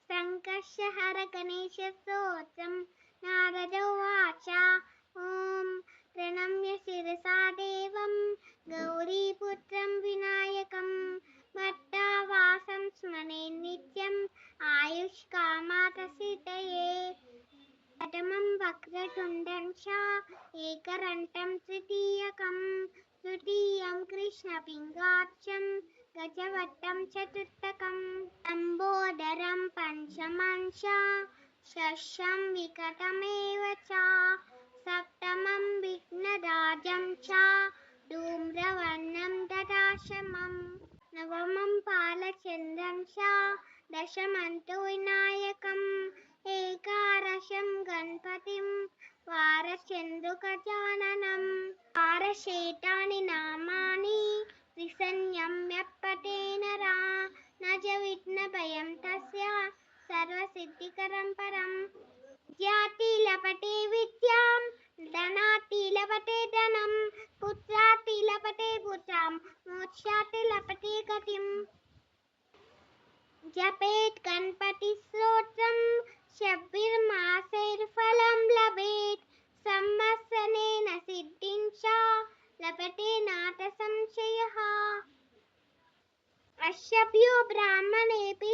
సంకర్షహర గణేశ స్తోత్రం నారదోవాచ ఓం ప్రణమ్య శిరసా దేవం గౌరీపుత్రం వినాయకం భట్టావాసం స్మరే నిత్యం ఆయుష్కామాతసిద్ధయే ప్రథమం వక్రతుండం చ ఏకరంటం తృతీయం కృష్ణపింగాక్షం గజవట్టం చతుర్థకం లంబోదరం పంచమం చ షష్ఠం వికటమేవ చ సప్తమం విఘ్నరాజం చ ధూమ్రవర్ణం దదాశమం నవమం పాలచంద్రం చ దశమంతు వినాయకం ఏకాదశం గణపతిం వారచంద్రగజాననం వారశేతాని నామాని త్రిసంయమ్య పఠేనరా నజ విఘ్నభయం తస్య సర్వసిద్ధికరం పరం విద్యార్థి లభతే విద్యాం ధనార్థి లభతే ధనం పుత్రార్థి లభతే పుత్రం మోక్షార్థి లభతే గతిం జపేత్ గణపతి స్తోత్రం షబ్బిర్మాసైర్ఫలం లభేత్ సంవత్సరేణ సిద్ధిం చ లభతే నాథ సంశయః అశ్వభ్యో బ్రాహ్మణేభ్యః